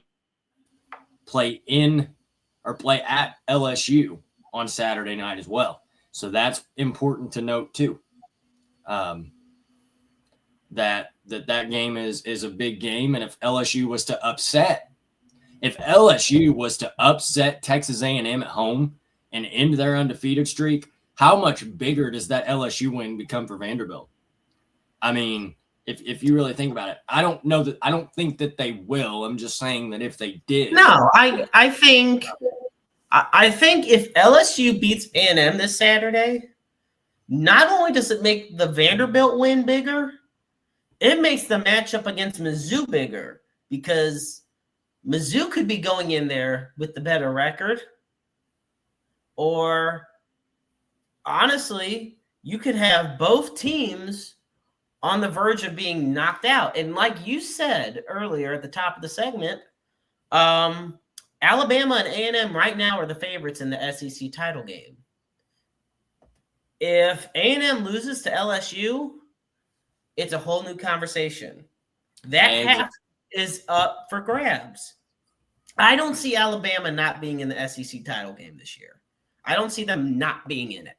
play at LSU on Saturday night as well. So that's important to note too. That game is a big game, and if LSU was to upset Texas A&M at home and end their undefeated streak, how much bigger does that LSU win become for Vanderbilt? I mean, if you really think about it, I don't think that they will. I'm just saying that if they did. No, I think if LSU beats A&M this Saturday, not only does it make the Vanderbilt win bigger, it makes the matchup against Mizzou bigger, because Mizzou could be going in there with the better record, or honestly, you could have both teams on the verge of being knocked out. And like you said earlier at the top of the segment, Alabama and A&M right now are the favorites in the SEC title game. If A&M loses to LSU, it's a whole new conversation. That half is up for grabs. I don't see Alabama not being in the SEC title game this year. I don't see them not being in it.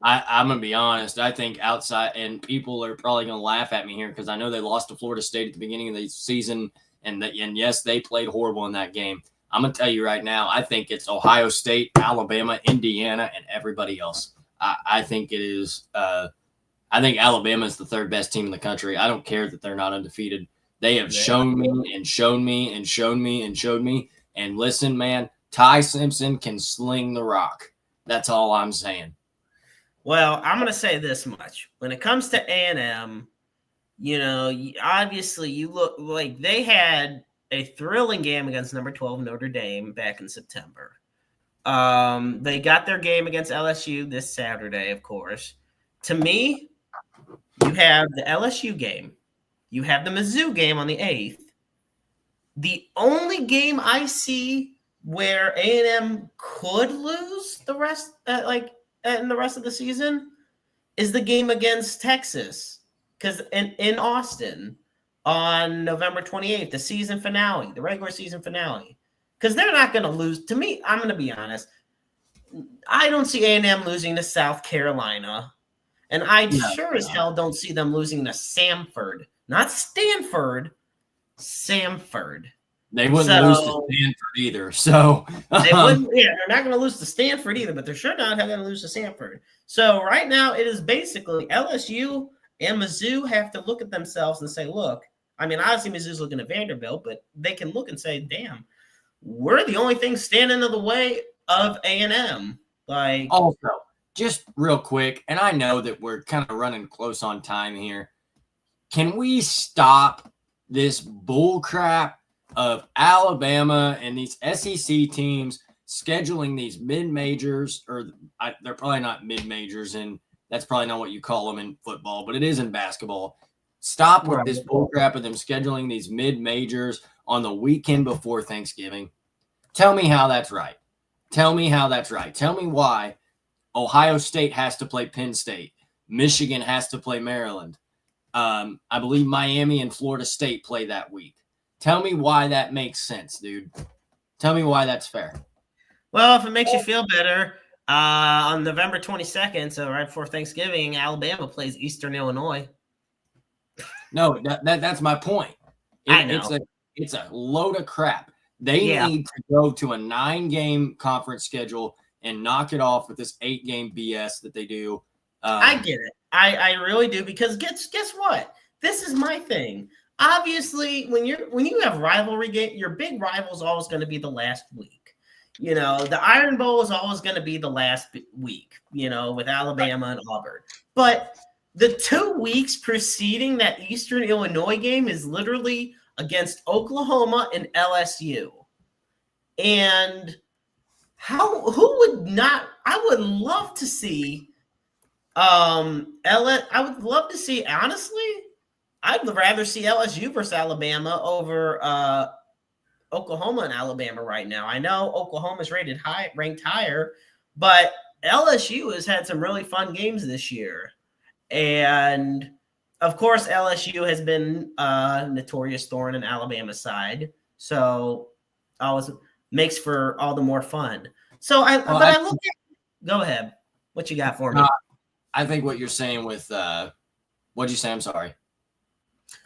I'm going to be honest. I think outside, and people are probably going to laugh at me here because I know they lost to Florida State at the beginning of the season, and yes, they played horrible in that game. I'm going to tell you right now, I think it's Ohio State, Alabama, Indiana, and everybody else. I think it is I think Alabama is the 3rd best team in the country. I don't care that they're not undefeated. They have shown me and shown me and shown me and showed me. And listen, man, Ty Simpson can sling the rock. That's all I'm saying. Well, I'm going to say this much. When it comes to A&M, obviously you look like they had a thrilling game against number 12 Notre Dame back in September. They got their game against LSU this Saturday, of course. To me, you have the LSU game. You have the Mizzou game on the 8th. The only game I see where A&M could lose the rest, in the rest of the season, is the game against Texas, because in Austin on November 28th, the season finale, the regular season finale, because they're not going to lose. To me, I'm going to be honest, I don't see A&M losing to South Carolina, and I sure as hell don't see them losing to Samford, not Stanford, Samford. They wouldn't lose to Stanford either. So they wouldn't. Yeah, they're not going to lose to Stanford either, but they're sure not going to lose to Stanford. So right now, it is basically LSU and Mizzou have to look at themselves and say, look, I mean, obviously Mizzou's looking at Vanderbilt, but they can look and say, damn, we're the only thing standing in the way of A&M. Also, just real quick, and I know that we're kind of running close on time here. Can we stop this bull crap of Alabama and these SEC teams scheduling these mid-majors, or they're probably not mid-majors, and that's probably not what you call them in football, but it is in basketball. Stop with this bullcrap of them scheduling these mid-majors on the weekend before Thanksgiving. Tell me how that's right. Tell me how that's right. Tell me why Ohio State has to play Penn State. Michigan has to play Maryland. I believe Miami and Florida State play that week. Tell me why that makes sense, dude. Tell me why that's fair. Well, if it makes you feel better, on November 22nd, so right before Thanksgiving, Alabama plays Eastern Illinois. No, that's my point. I know. It's a load of crap. They need to go to a 9-game conference schedule and knock it off with this 8-game BS that they do. I get it. I really do, because guess what? This is my thing. Obviously, when you have rivalry game, your big rival is always going to be the last week. You know, the Iron Bowl is always going to be the last week, you know, with Alabama and Auburn. But the 2 weeks preceding that Eastern Illinois game is literally against Oklahoma and LSU. And who would not? I would love to see I would love to see, honestly, I'd rather see LSU versus Alabama over Oklahoma and Alabama right now. I know Oklahoma's ranked higher, but LSU has had some really fun games this year. And of course, LSU has been a notorious thorn in Alabama's side. So always makes for all the more fun. So I look at, go ahead. What you got for me? I think what you're saying with what'd you say? I'm sorry.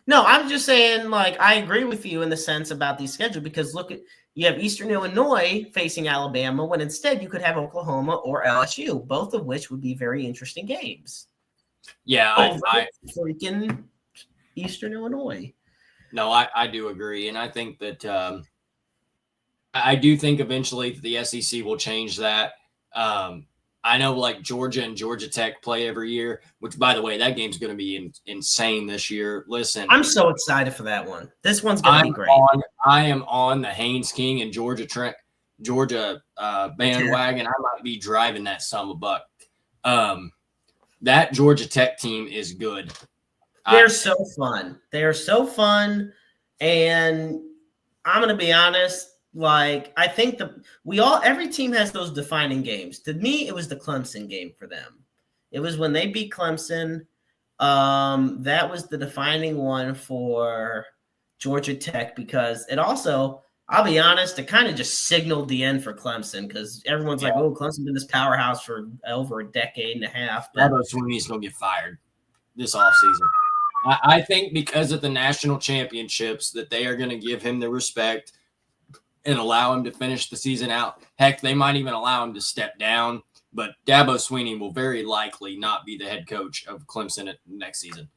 No, I'm just saying, like, I agree with you in the sense about these schedules, because you have Eastern Illinois facing Alabama when instead you could have Oklahoma or LSU, both of which would be very interesting games. Yeah, I freaking Eastern Illinois. No, I do agree, and I think that I do think eventually the SEC will change that. I know, like, Georgia and Georgia Tech play every year, which, by the way, that game's going to be insane this year. Listen, I'm so excited for that one. This one's going to be great. I am on the Haynes King and Georgia bandwagon. I might be driving that son of a buck. That Georgia Tech team is good. They're so fun. They are so fun, and I'm going to be honest. Like, I think every team has those defining games. To me, it was the Clemson game for them. It was when they beat Clemson. That was the defining one for Georgia Tech, because it also, I'll be honest, it kind of just signaled the end for Clemson, because everyone's like, oh, Clemson's been this powerhouse for over a decade and a half. Dabo Swinney's going to get fired this offseason. I think because of the national championships that they are going to give him the respect and allow him to finish the season out. Heck, they might even allow him to step down, but Dabo Swinney will very likely not be the head coach of Clemson next season.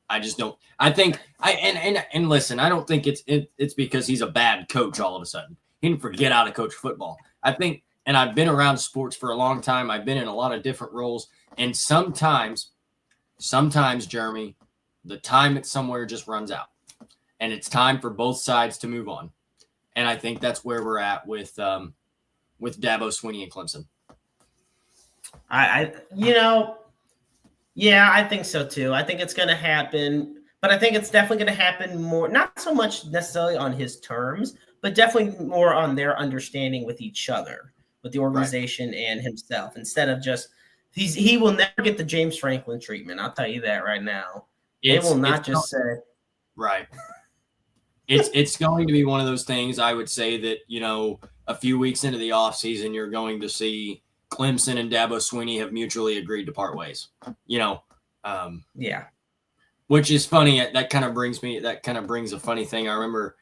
I just don't. I think and listen, I don't think it's because he's a bad coach all of a sudden. He didn't forget how to coach football. I think, and I've been around sports for a long time. I've been in a lot of different roles, and sometimes, Jeremy, the time at somewhere just runs out, and it's time for both sides to move on. And I think that's where we're at with Dabo Swinney and Clemson. I think so too. I think it's going to happen, but I think it's definitely going to happen more, not so much necessarily on his terms, but definitely more on their understanding with each other, with the organization and himself, instead of just he will never get the James Franklin treatment. I'll tell you that right now. They will not just say right. It's going to be one of those things. I would say that, a few weeks into the offseason, you're going to see Clemson and Dabo Swinney have mutually agreed to part ways. Which is funny. That kind of brings a funny thing. I remember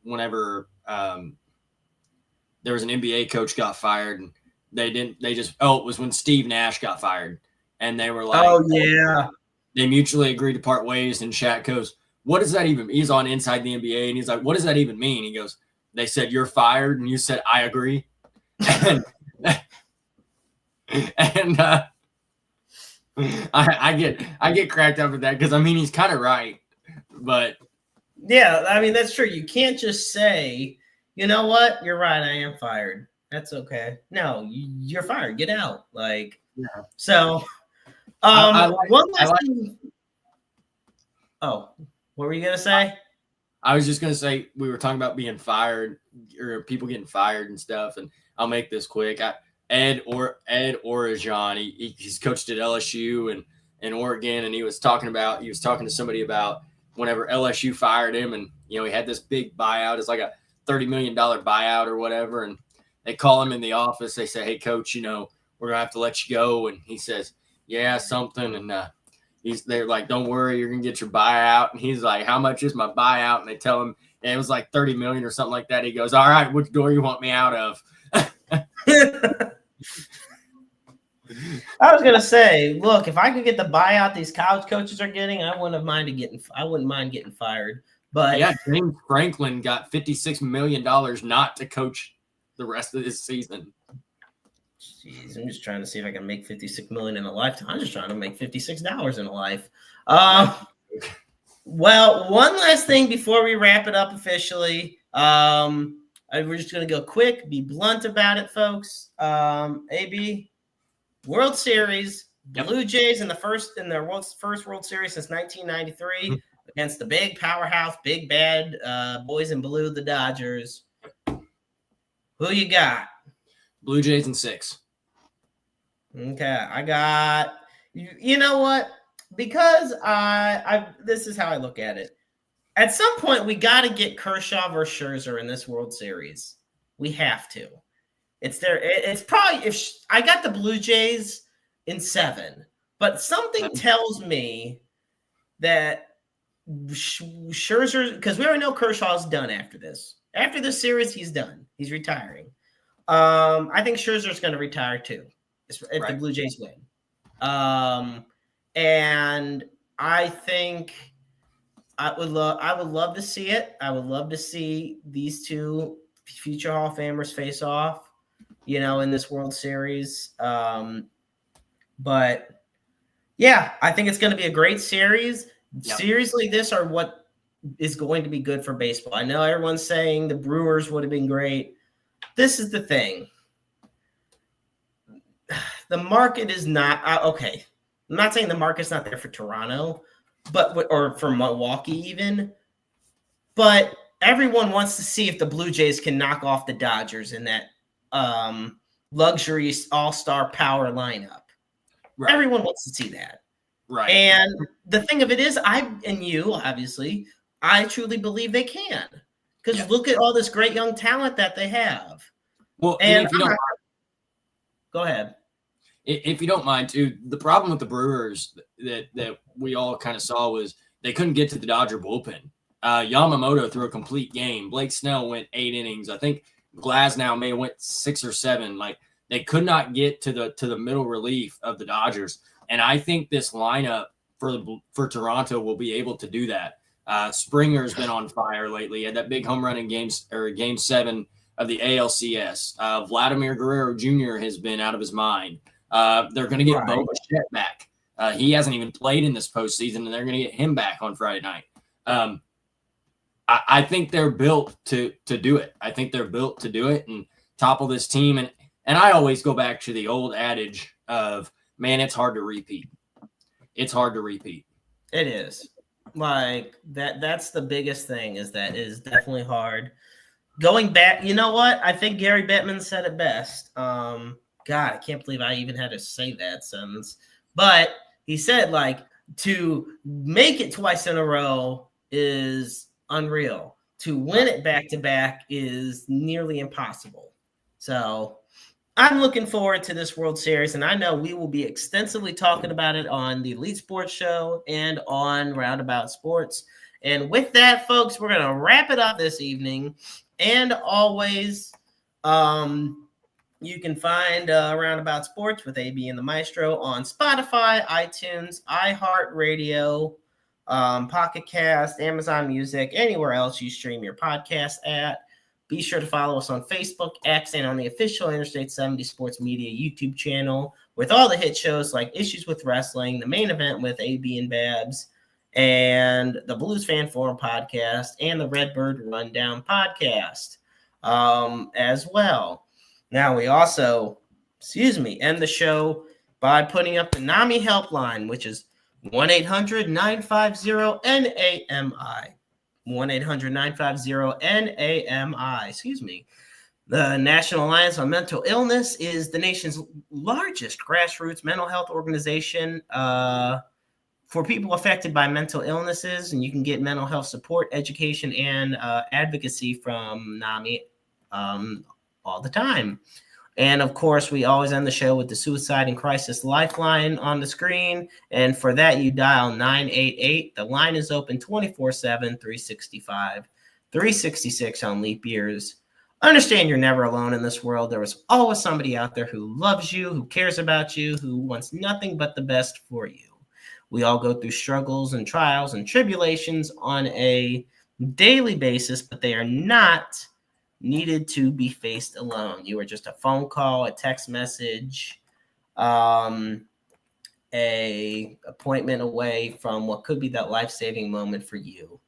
whenever there was an NBA coach got fired, and it was when Steve Nash got fired, and they were like, oh yeah, they mutually agreed to part ways, and Shaq goes, what does that even mean? He's on Inside the NBA, and he's like, what does that even mean? He goes, they said, you're fired, and you said, I agree. And I get cracked up at that, because, he's kind of right. But yeah, that's true. You can't just say, you know what? You're right. I am fired. That's okay. No, you're fired. Get out. Like, yeah. So, one last thing. Oh, what were you going to say? I was just going to say, we were talking about being fired or people getting fired and stuff, and I'll make this quick. Ed Orgeron, he's coached at LSU and in Oregon, and he was talking to somebody about whenever LSU fired him, and he had this big buyout. It's like a $30 million buyout or whatever, and they call him in the office. They say, "Hey, coach, we're gonna have to let you go," and he says, "Yeah, something," and they're like, "Don't worry, you're gonna get your buyout." And he's like, "How much is my buyout?" And they tell him, and it was like 30 million or something like that. He goes, "All right, which door you want me out of?" I was gonna say, look, if I could get the buyout these college coaches are getting, I wouldn't mind getting fired. But yeah, James Franklin got $56 million not to coach the rest of this season. Jeez, I'm just trying to see if I can make $56 million in a lifetime. I'm just trying to make $56 in a life. Well, one last thing before we wrap it up officially. We're just gonna go quick, be blunt about it, folks. AB World Series, Blue Jays in their first World Series since 1993 against the big powerhouse, big bad boys in blue, the Dodgers. Who you got? Blue Jays in 6. Okay, I got. You know what? Because this is how I look at it. At some point, we got to get Kershaw versus Scherzer in this World Series. We have to. It's probably if I got the Blue Jays in 7, but something tells me that Scherzer, because we already know Kershaw's done after this. After this series, he's done. He's retiring. I think Scherzer's going to retire too if the Blue Jays win. And I think I would love to see it. I would love to see these two future Hall of Famers face off, in this World Series. But yeah, I think it's going to be a great series. Yep. Series like this are what is going to be good for baseball. I know everyone's saying the Brewers would have been great. This is the thing. The market is not okay. I'm not saying the market's not there for Toronto, or for Milwaukee even, but everyone wants to see if the Blue Jays can knock off the Dodgers in that luxury all-star power lineup. Right. Everyone wants to see that. Right. And the thing of it is, obviously, I truly believe they can. Because look at all this great young talent that they have. Well, and if you don't mind, go ahead. If you don't mind, too, the problem with the Brewers that we all kind of saw was they couldn't get to the Dodger bullpen. Yamamoto threw a complete game. Blake Snell went 8 innings. I think Glasnow may have went 6 or 7. Like, they could not get to the middle relief of the Dodgers. And I think this lineup for Toronto will be able to do that. Springer's been on fire lately. He had that big home run in game 7 of the ALCS. Vladimir Guerrero Jr. has been out of his mind. They're going to get Bo Bichette back. He hasn't even played in this postseason, and they're going to get him back on Friday night. I think they're built to do it. I think they're built to do it and topple this team. And I always go back to the old adage of, man, it's hard to repeat. It's hard to repeat. It is. Like that's the biggest thing is that it is definitely hard. Going back, you know what? I think Gary Bettman said it best. God, I can't believe I even had to say that sentence. But he said, to make it twice in a row is unreal. To win it back-to-back is nearly impossible. So I'm looking forward to this World Series, and I know we will be extensively talking about it on the Elite Sports Show and on Roundabout Sports. And with that, folks, we're going to wrap it up this evening. And always, you can find Roundabout Sports with AB and the Maestro on Spotify, iTunes, iHeartRadio, Pocket Cast, Amazon Music, anywhere else you stream your podcast at. Be sure to follow us on Facebook, X, and on the official Interstate 70 Sports Media YouTube channel with all the hit shows like Issues with Wrestling, The Main Event with AB and Babs, and the Blues Fan Forum podcast, and the Redbird Rundown podcast as well. Now, we also, end the show by putting up the NAMI helpline, which is 1-800-950-NAMI. 1-800-950-NAMI. Excuse me. The National Alliance on Mental Illness is the nation's largest grassroots mental health organization for people affected by mental illnesses, and you can get mental health support, education, and advocacy from NAMI all the time. And of course, we always end the show with the Suicide and Crisis Lifeline on the screen. And for that, you dial 988. The line is open 24/7, 365, 366 on leap years. Understand you're never alone in this world. There is always somebody out there who loves you, who cares about you, who wants nothing but the best for you. We all go through struggles and trials and tribulations on a daily basis, but they are not needed to be faced alone. You are just a phone call, a text message, a appointment away from what could be that life-saving moment for you.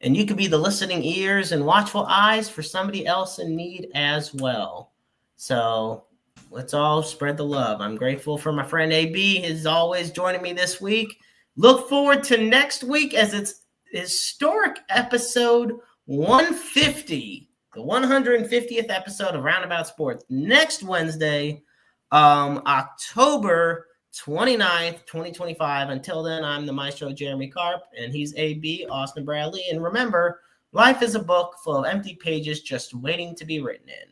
And you could be the listening ears and watchful eyes for somebody else in need as well. So let's all spread the love. I'm grateful for my friend AB, as always, joining me this week. Look forward to next week as it's historic episode 150. The 150th episode of Roundabout Sports next Wednesday, October 29th, 2025. Until then, I'm the Maestro Jeremy Karp, and he's AB, Austin Bradley. And remember, life is a book full of empty pages just waiting to be written in.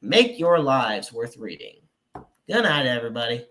Make your lives worth reading. Good night, everybody.